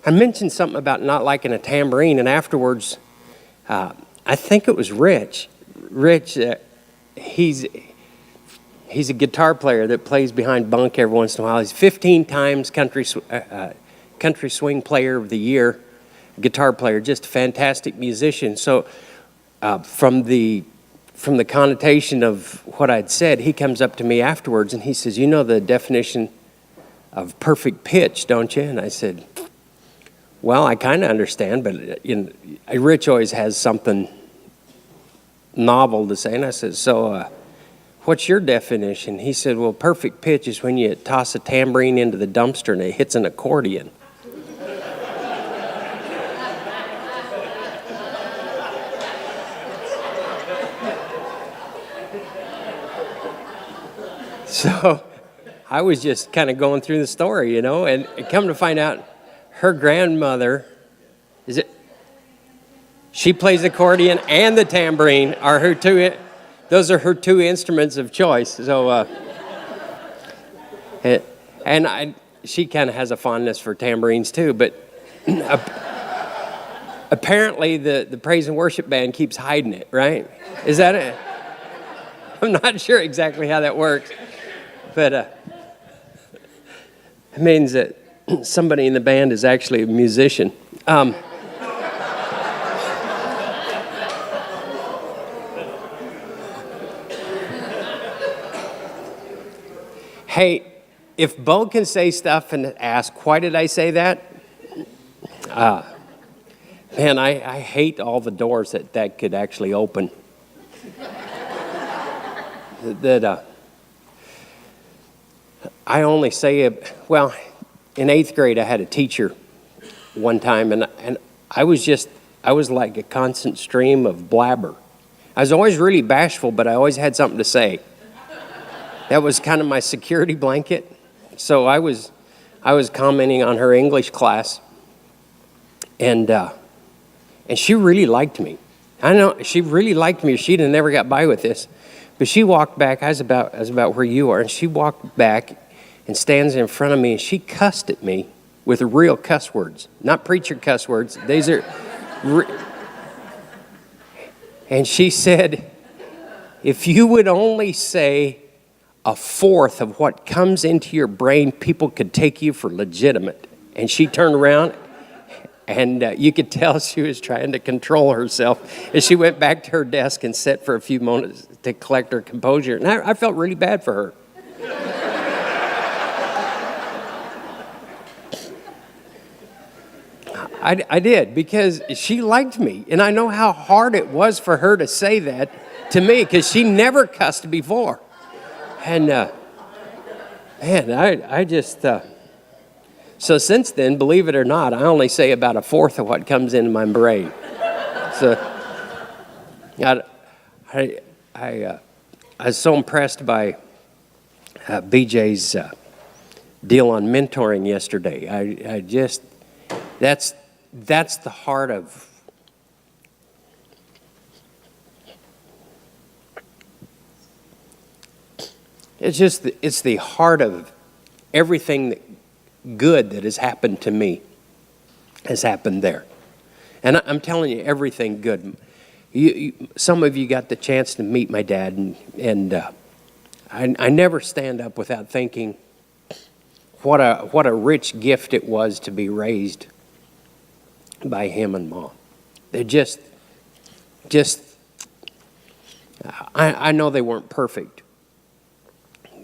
I mentioned something about not liking a tambourine, and afterwards, I think it was Rich. Rich, he's a guitar player that plays behind Bunk every once in a while. He's 15 times country swing player of the year, guitar player, just a fantastic musician. So from the connotation of what I'd said, he comes up to me afterwards and he says, "You know the definition of perfect pitch, don't you?" And I said, "Well, I kind of understand, but Rich always has something novel to say." And I said, "So what's your definition?" He said, "Well, perfect pitch is when you toss a tambourine into the dumpster and it hits an accordion." So I was just kind of going through the story, and come to find out, her grandmother, she plays accordion and the tambourine are her two. Those are her two instruments of choice. So, she kind of has a fondness for tambourines too. But apparently, the praise and worship band keeps hiding it. Right? Is that it? I'm not sure exactly how that works, but it means that somebody in the band is actually a musician. Hey, if Bo can say stuff and ask, "Why did I say that?" Man, I hate all the doors that could actually open. I only say it, well, in 8th grade I had a teacher one time, and I was like a constant stream of blabber. I was always really bashful, but I always had something to say. That was kind of my security blanket. So I was commenting on her English class, and she really liked me. I know she really liked me, or she'd have never got by with this. But she walked back. I was about where you are, and she walked back and stands in front of me, and she cussed at me with real cuss words, not preacher cuss words. These are, and she said, "If you would only say a fourth of what comes into your brain, people could take you for legitimate." And she turned around, and you could tell she was trying to control herself. And she went back to her desk and sat for a few moments to collect her composure. And I felt really bad for her. I did, because she liked me. And I know how hard it was for her to say that to me, because she never cussed before. And, man, I just, so since then, believe it or not, I only say about a fourth of what comes into my brain. So, I was so impressed by BJ's deal on mentoring yesterday. I just, that's the heart of, it's the heart of everything good that has happened to me has happened there. And I'm telling you, everything good. Some of you got the chance to meet my dad, and I never stand up without thinking what a rich gift it was to be raised by him and Mom. They're just I know they weren't perfect,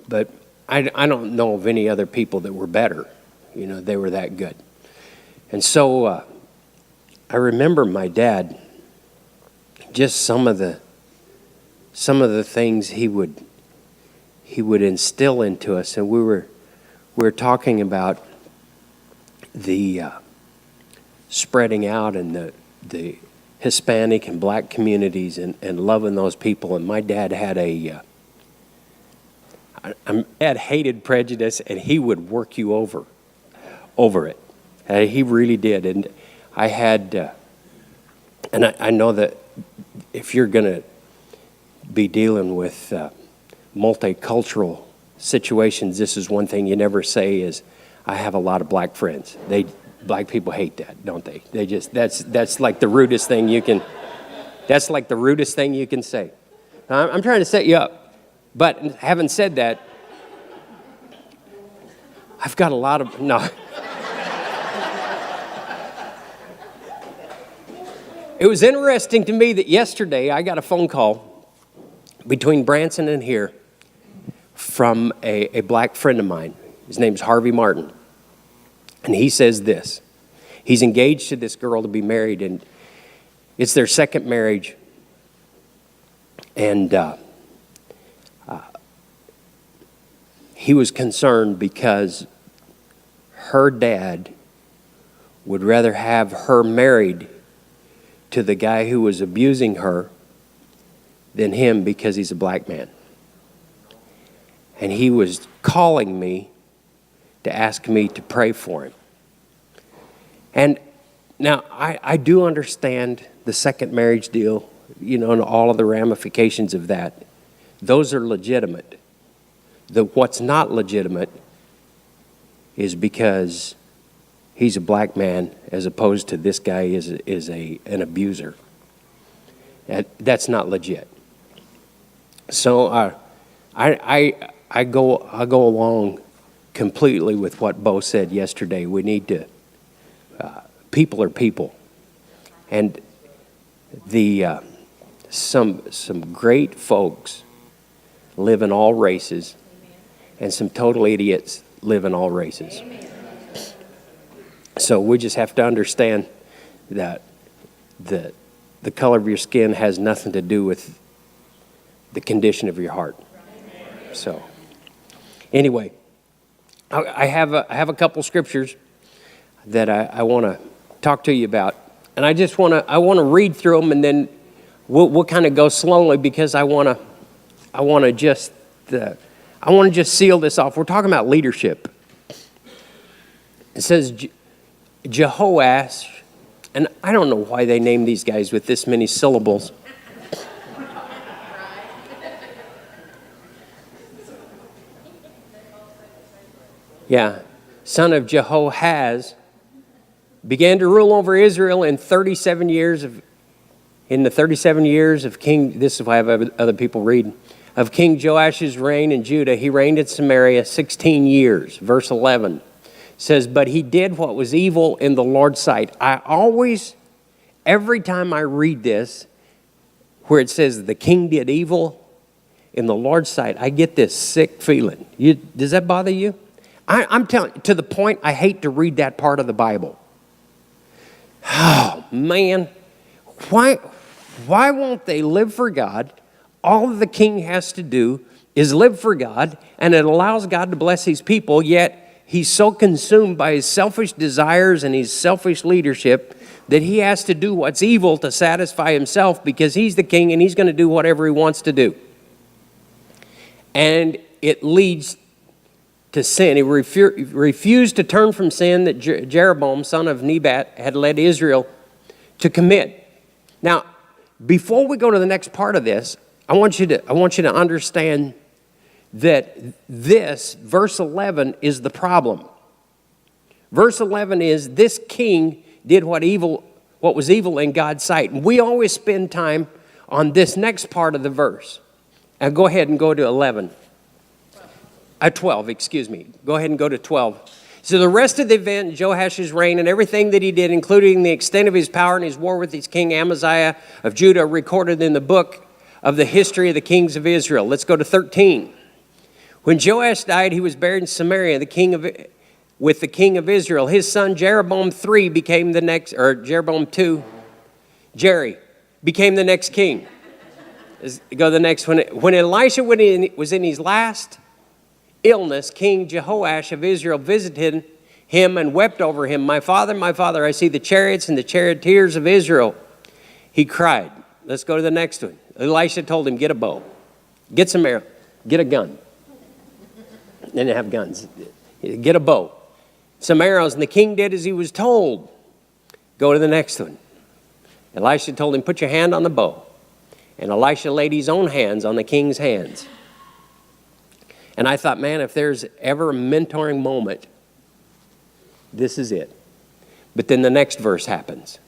but I don't know of any other people that were better. They were that good. And so I remember my dad, just some of the things he would instill into us. And we were talking about the spreading out and the Hispanic and black communities and loving those people. And my dad had Dad hated prejudice, and he would work you over it. He really did. And I had, and I know that if you're going to be dealing with multicultural situations, this is one thing you never say is, "I have a lot of black friends." Black people hate that, don't they? They just, that's like the rudest thing you can, that's like the rudest thing you can say. I'm trying to set you up. But having said that, I've got a lot of, no. It was interesting to me that yesterday I got a phone call between Branson and here from a black friend of mine. His name's Harvey Martin. And he says this. He's engaged to this girl to be married, and it's their second marriage. And he was concerned because her dad would rather have her married to the guy who was abusing her than him because he's a black man. And he was calling me to ask me to pray for him. And now I do understand the second marriage deal, you know, and all of the ramifications of that. Those are legitimate. What's not legitimate is because he's a black man as opposed to this guy is an abuser. That's not legit. So I go along completely with what Bo said yesterday. We need to, people are people. And some great folks live in all races, and some total idiots live in all races. So we just have to understand that the color of your skin has nothing to do with the condition of your heart. So anyway, I have a couple scriptures that I want to talk to you about, and I want to read through them, and then we'll kind of go slowly because I want to just seal this off. We're talking about leadership. It says Jehoash, and I don't know why they name these guys with this many syllables. Yeah, son of Jehoahaz, began to rule over Israel in the 37 years of King, this is why I have other people read, of King Joash's reign in Judah. He reigned in Samaria 16 years. Verse 11 says, but he did what was evil in the Lord's sight. Every time I read this, where it says the king did evil in the Lord's sight, I get this sick feeling. Does that bother you? I'm telling you, to the point I hate to read that part of the Bible. Oh, man. Why won't they live for God? All the king has to do is live for God, and it allows God to bless his people, yet he's so consumed by his selfish desires and his selfish leadership that he has to do what's evil to satisfy himself because he's the king and he's going to do whatever he wants to do. And it leads to sin. He refused to turn from sin that Jeroboam, son of Nebat, had led Israel to commit. Now, before we go to the next part of this, I want you to understand that this, verse 11, is the problem. Verse 11 is, this king did what was evil in God's sight. And we always spend time on this next part of the verse. Go ahead and go to 12, excuse me. Go ahead and go to 12. So the rest of the event, Joash's reign, and everything that he did, including the extent of his power and his war with his king Amaziah of Judah, recorded in the book of the history of the kings of Israel. Let's go to 13. When Joash died, he was buried in Samaria, with the king of Israel. His son Jeroboam II became the next king. Go to the next one. When Elisha was in his last illness, King Jehoash of Israel visited him and wept over him. My father, I see the chariots and the charioteers of Israel. He cried. Let's go to the next one. Elisha told him, get a bow, get some arrows, get a gun. They didn't have guns. Get a bow, some arrows. And the king did as he was told. Go to the next one. Elisha told him, put your hand on the bow. And Elisha laid his own hands on the king's hands. And I thought, man, if there's ever a mentoring moment, this is it. But then the next verse happens.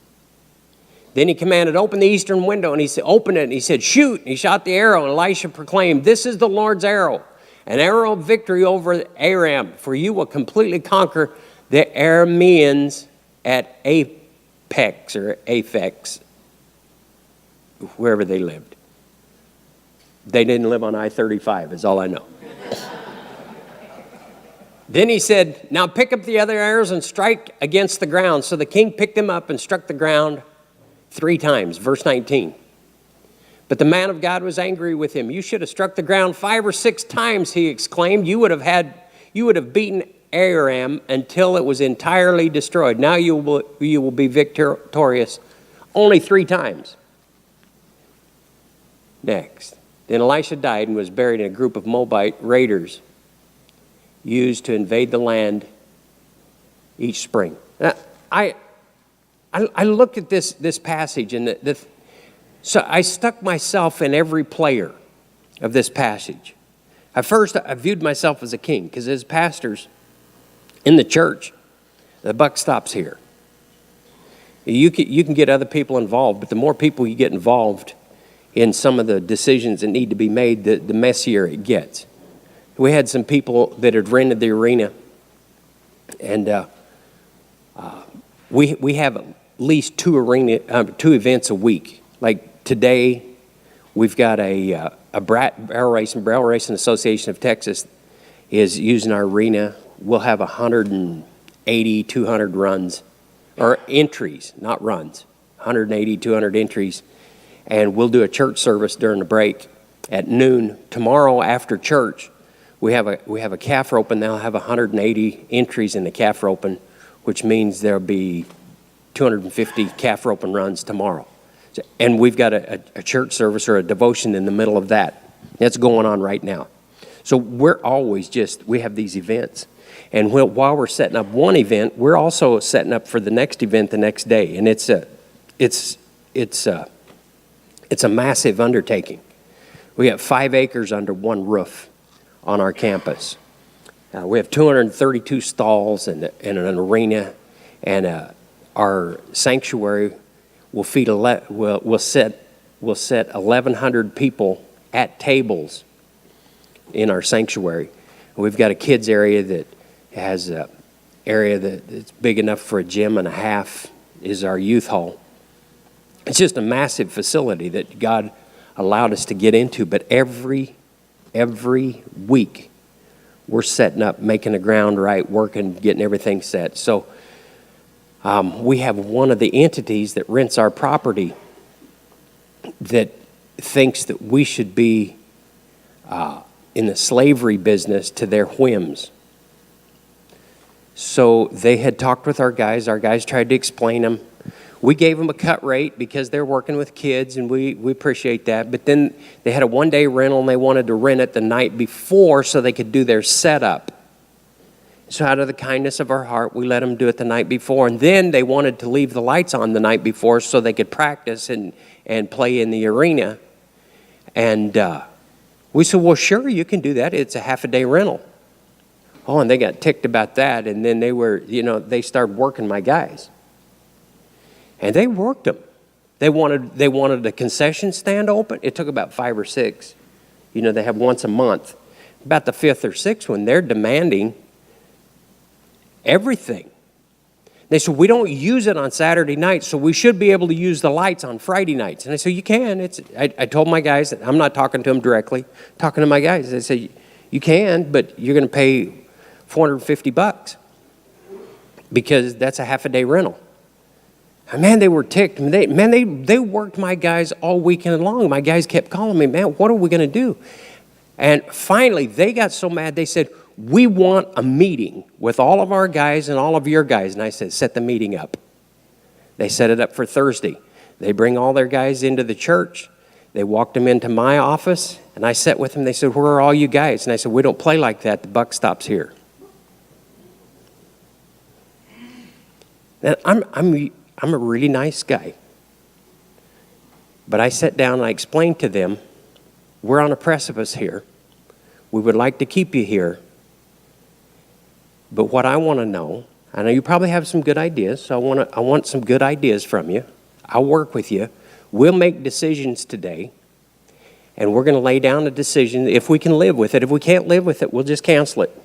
Then he commanded, open the eastern window, and he said, open it, and he said, shoot. And he shot the arrow, and Elisha proclaimed, this is the Lord's arrow, an arrow of victory over Aram, for you will completely conquer the Arameans at Apex, wherever they lived. They didn't live on I-35, is all I know. Then he said, now pick up the other arrows and strike against the ground. So the king picked them up and struck the ground 3 times, verse 19. But the man of God was angry with him. You should have struck the ground 5 or 6 times, he exclaimed. You would have beaten Aram until it was entirely destroyed. Now you will be victorious only 3 times. Next. Then Elisha died and was buried in a group of Moabite raiders used to invade the land each spring. Now, I looked at this passage, and so I stuck myself in every player of this passage. At first, I viewed myself as a king, because as pastors in the church, the buck stops here. You can get other people involved, but the more people you get involved in some of the decisions that need to be made, the messier it gets. We had some people that had rented the arena, and we have at least 2 events a week. Like today, we've got a barrel racing association of Texas is using our arena. We'll have 180, 200 runs, or entries, not runs. 180, 200 entries, and we'll do a church service during the break at noon. Tomorrow after church, we have a calf roping. They'll have 180 entries in the calf roping, which means there'll be 250 calf roping runs tomorrow. And we've got a church service or a devotion in the middle of that. That's going on right now. So we're always we have these events. And while we're setting up one event, we're also setting up for the next event the next day. And it's a massive undertaking. We have 5 acres under one roof on our campus. We have 232 stalls and an arena, and our sanctuary will set 1,100 people at tables in our sanctuary. We've got a kids area that has an area that's big enough for a gym and a half. Is our youth hall. It's just a massive facility that God allowed us to get into. But every week, we're setting up, making the ground right, working, getting everything set. So we have one of the entities that rents our property that thinks that we should be in the slavery business to their whims. So they had talked with our guys. Our guys tried to explain them. We gave them a cut rate because they're working with kids, and we appreciate that. But then they had a one-day rental, and they wanted to rent it the night before so they could do their setup. So out of the kindness of our heart, we let them do it the night before. And then they wanted to leave the lights on the night before so they could practice and play in the arena. And we said, well, sure, you can do that. It's a half-a-day rental. Oh, and they got ticked about that. And then they started working my guys. And they worked them. They wanted a concession stand open. It took about 5 or 6. They have once a month. About the 5th or 6th one, they're demanding everything. They said, we don't use it on Saturday nights, so we should be able to use the lights on Friday nights. And I said, you can. I told my guys, that I'm not talking to them directly, talking to my guys. I said, you can, but you're going to pay $450 because that's a half-a-day rental. And man, they were ticked. They worked my guys all weekend long. My guys kept calling me, man, what are we going to do? And finally, they got so mad, they said, we want a meeting with all of our guys and all of your guys. And I said, set the meeting up. They set it up for Thursday. They bring all their guys into the church. They walked them into my office, and I sat with them. They said, where are all you guys? And I said, we don't play like that. The buck stops here. And I'm a really nice guy. But I sat down and I explained to them, we're on a precipice here. We would like to keep you here. But what I want to know, I know you probably have some good ideas, so I want some good ideas from you. I'll work with you. We'll make decisions today, and we're going to lay down a decision if we can live with it. If we can't live with it, we'll just cancel it,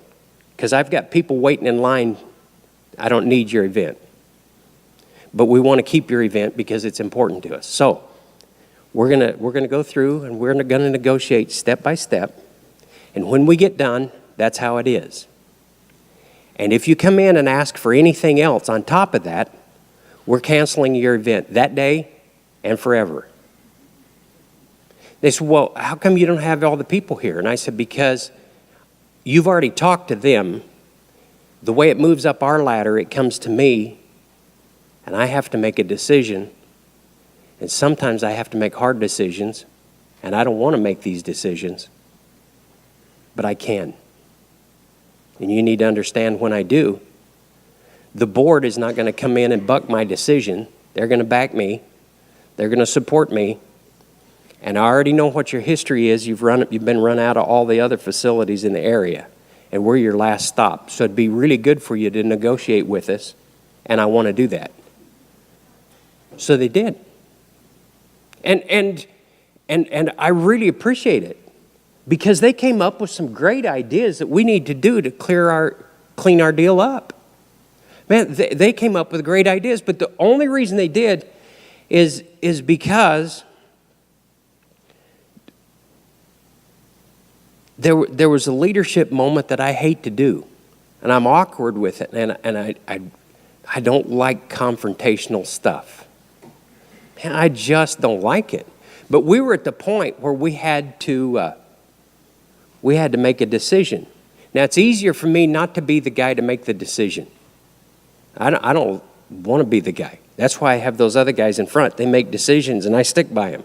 because I've got people waiting in line. I don't need your event, but we want to keep your event because it's important to us. So we're going to go through, and we're going to negotiate step by step, and when we get done, that's how it is. And if you come in and ask for anything else on top of that, we're canceling your event that day and forever. They said, well, how come you don't have all the people here? And I said, because you've already talked to them. The way it moves up our ladder, it comes to me, and I have to make a decision. And sometimes I have to make hard decisions, and I don't want to make these decisions, but I can. And you need to understand when I do, the board is not going to come in and buck my decision. They're going to back me. They're going to support me. And I already know what your history is. You've been run out of all the other facilities in the area, and we're your last stop. So it'd be really good for you to negotiate with us, and I want to do that. So they did. And I really appreciate it, because they came up with some great ideas that we need to do to clean our deal up. Man, they came up with great ideas, but the only reason they did is because there was a leadership moment that I hate to do, and I'm awkward with it, and I don't like confrontational stuff. Man, I just don't like it. But we were at the point where we had to make a decision. Now, it's easier for me not to be the guy to make the decision. I don't want to be the guy. That's why I have those other guys in front. They make decisions, and I stick by them.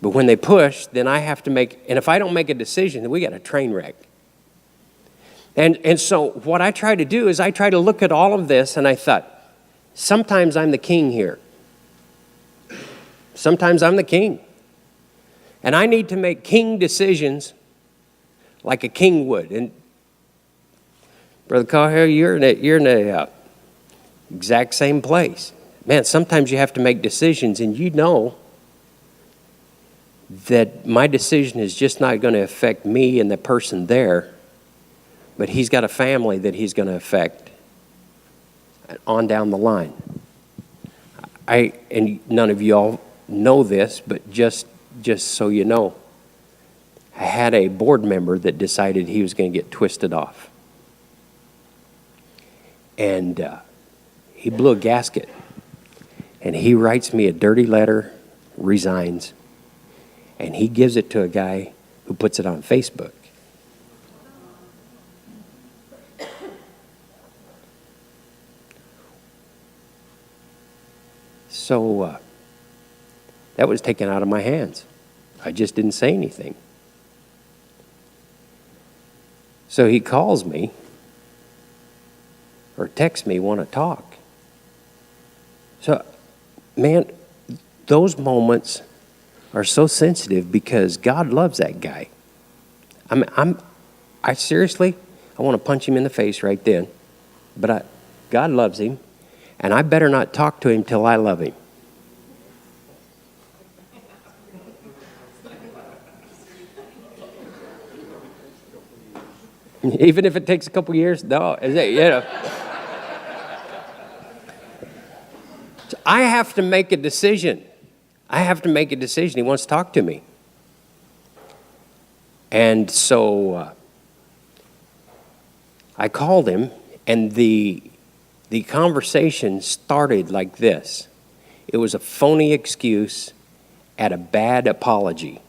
But when they push, then I have to make, and if I don't make a decision, then we got a train wreck. And so what I try to do is I try to look at all of this, and I thought, sometimes I'm the king here. Sometimes I'm the king. And I need to make king decisions like a king would. And Brother Cahill, you're in the exact same place. Man, sometimes you have to make decisions, and you know that my decision is just not going to affect me and the person there, but he's got a family that he's going to affect on down the line. And none of you all know this, but just so you know, I had a board member that decided he was going to get twisted off. And he blew a gasket. And he writes me a dirty letter, resigns, and he gives it to a guy who puts it on Facebook. So that was taken out of my hands. I just didn't say anything. So he calls me or texts me, want to talk. So, man, those moments are so sensitive because God loves that guy. I seriously, I want to punch him in the face right then. But God loves him, and I better not talk to him till I love him. Even if it takes a couple years? No, So I have to make a decision. He wants to talk to me. And so I called him, and the conversation started like this. It was a phony excuse at a bad apology.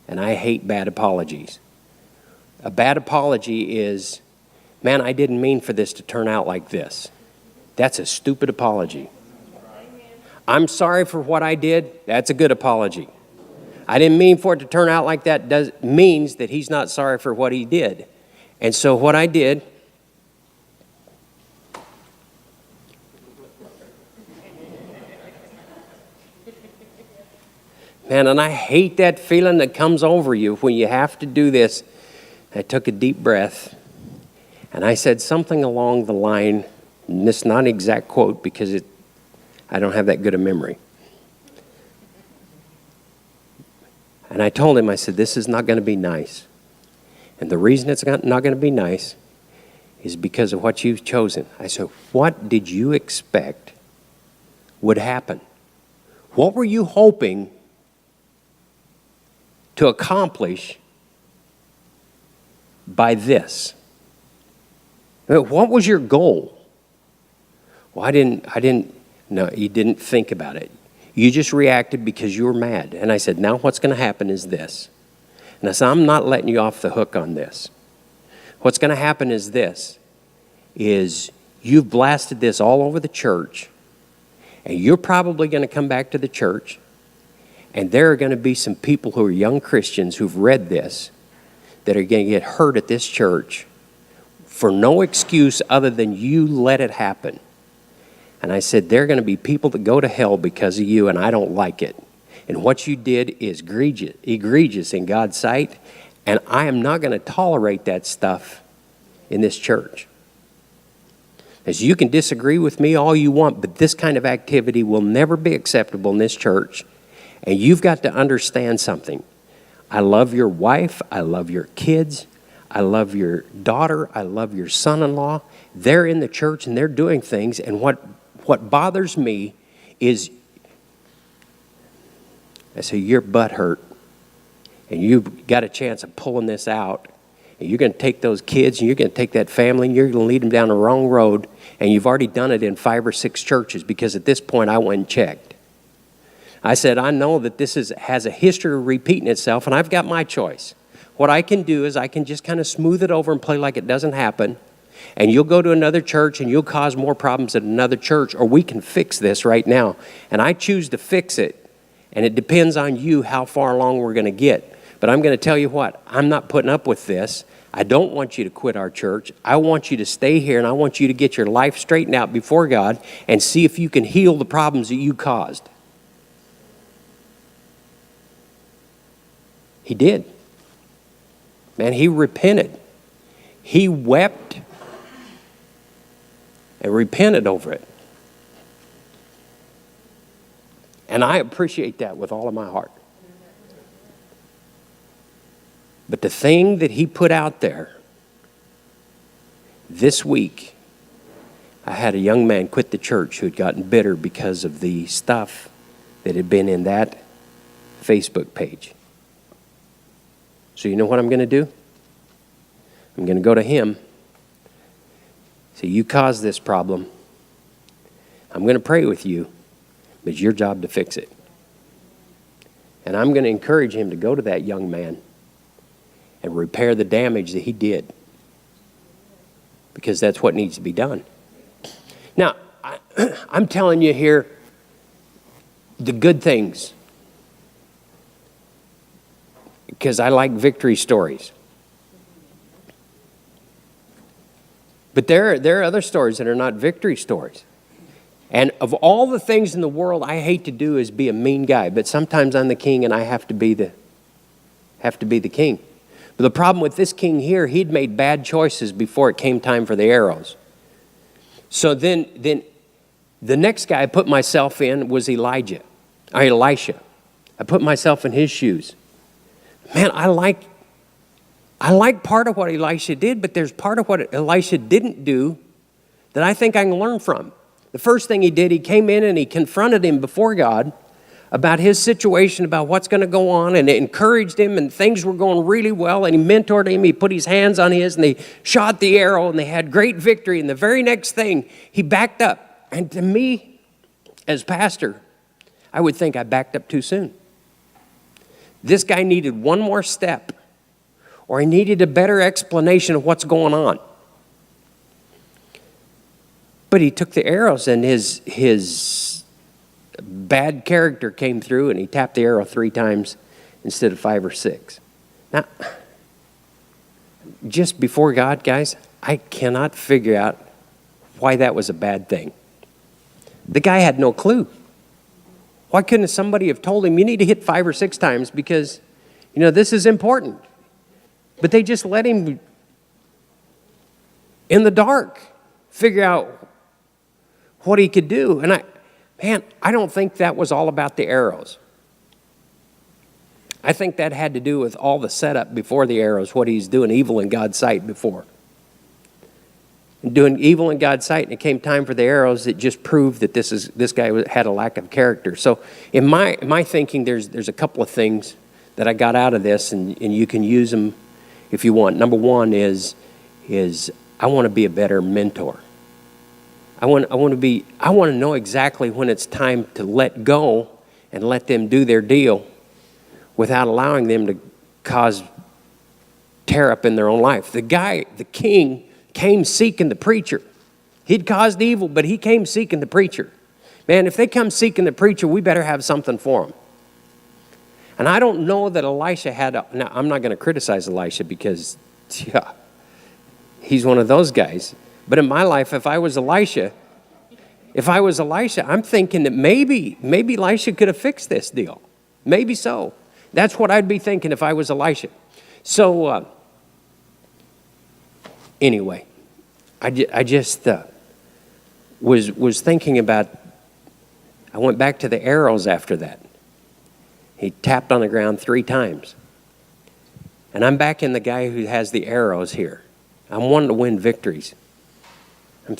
And I hate bad apologies. A bad apology is, man, I didn't mean for this to turn out like this. That's a stupid apology. I'm sorry for what I did. That's a good apology. I didn't mean for it to turn out like that means that he's not sorry for what he did. And so what I did, man, and I hate that feeling that comes over you when you have to do this. I took a deep breath, and I said something along the line, And this is not an exact quote because I don't have that good a memory. And I told him, I said, this is not going to be nice. And the reason it's not going to be nice is because of what you've chosen. I said, what did you expect would happen? What were you hoping to accomplish by this? What was your goal? Well, no, you didn't think about it. You just reacted because you were mad. And I said, now what's going to happen is this. And I said, I'm not letting you off the hook on this. What's going to happen is this, is you've blasted this all over the church, and you're probably going to come back to the church, and there are going to be some people who are young Christians who've read this that are going to get hurt at this church for no excuse other than you let it happen. And I said, there are going to be people that go to hell because of you, and I don't like it. And what you did is egregious in God's sight, and I am not going to tolerate that stuff in this church. As you can disagree with me all you want, but this kind of activity will never be acceptable in this church. And you've got to understand something. I love your wife. I love your kids. I love your daughter. I love your son-in-law. They're in the church and they're doing things. And what bothers me is, I say, you're butthurt. And you've got a chance of pulling this out. And you're going to take those kids and you're going to take that family and you're going to lead them down the wrong road. And you've already done it in 5 or 6 churches because at this point I went and checked. I said, I know that this has a history of repeating itself, and I've got my choice. What I can do is I can just kind of smooth it over and play like it doesn't happen, and you'll go to another church and you'll cause more problems at another church, or we can fix this right now. And I choose to fix it, and it depends on you how far along we're going to get. But I'm going to tell you what, I'm not putting up with this. I don't want you to quit our church. I want you to stay here, and I want you to get your life straightened out before God and see if you can heal the problems that you caused. He did. Man, he repented. He wept and repented over it. And I appreciate that with all of my heart. But the thing that he put out there, this week, I had a young man quit the church who had gotten bitter because of the stuff that had been in that Facebook page. So you know what I'm going to do? I'm going to go to him. Say, you caused this problem. I'm going to pray with you, but it's your job to fix it. And I'm going to encourage him to go to that young man and repair the damage that he did. Because that's what needs to be done. Now, I'm telling you here the good things. Because I like victory stories. But there are other stories that are not victory stories. And of all the things in the world I hate to do is be a mean guy. But sometimes I'm the king and I have to be the king. But the problem with this king here, he'd made bad choices before it came time for the arrows. So then the next guy I put myself in was Elisha. I put myself in his shoes. Man, I like part of what Elisha did, but there's part of what Elisha didn't do that I think I can learn from. The first thing he did, he came in and he confronted him before God about his situation, about what's going to go on, and encouraged him, and things were going really well, and he mentored him. He put his hands on his, and they shot the arrow, and they had great victory. And the very next thing, he backed up. And to me, as pastor, I would think I backed up too soon. This guy needed one more step, or he needed a better explanation of what's going on. But he took the arrows, and his bad character came through, and he tapped the arrow 3 times instead of 5 or 6. Now, just before God, guys, I cannot figure out why that was a bad thing. The guy had no clue. Why couldn't somebody have told him, you need to hit 5 or 6 times because, this is important. But they just let him, in the dark, figure out what he could do. And I don't think that was all about the arrows. I think that had to do with all the setup before the arrows, what he's doing evil in God's sight before. And doing evil in God's sight, and it came time for the arrows, it just proved that this guy had a lack of character. So in my thinking, there's a couple of things that I got out of this, and you can use them if you want. Number one is I want to be a better mentor. I want to know exactly when it's time to let go and let them do their deal without allowing them to cause tear up in their own life. The king, came seeking the preacher. He'd caused evil, but he came seeking the preacher. Man, if they come seeking the preacher, we better have something for them. And I don't know that Elisha now I'm not going to criticize Elisha because, yeah, he's one of those guys. But in my life, if I was Elisha, I'm thinking that maybe Elisha could have fixed this deal. Maybe so. That's what I'd be thinking if I was Elisha. So, anyway, I just was thinking about, I went back to the arrows after that. He tapped on the ground 3 times. And I'm back in the guy who has the arrows here. I'm wanting to win victories. And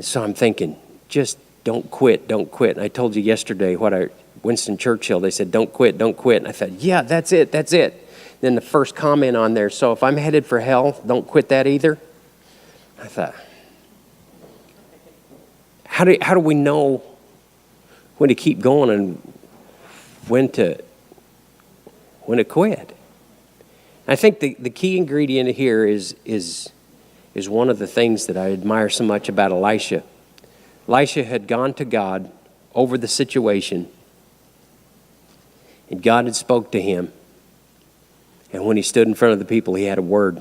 so I'm thinking, just don't quit. And I told you yesterday Winston Churchill, they said, don't quit. And I thought, yeah, that's it. Then the first comment on there, so if I'm headed for hell, don't quit that either. I thought, how do we know when to keep going and when to quit? I think the key ingredient here is one of the things that I admire so much about Elisha. Elisha had gone to God over the situation, and God had spoke to him. And when he stood in front of the people, he had a word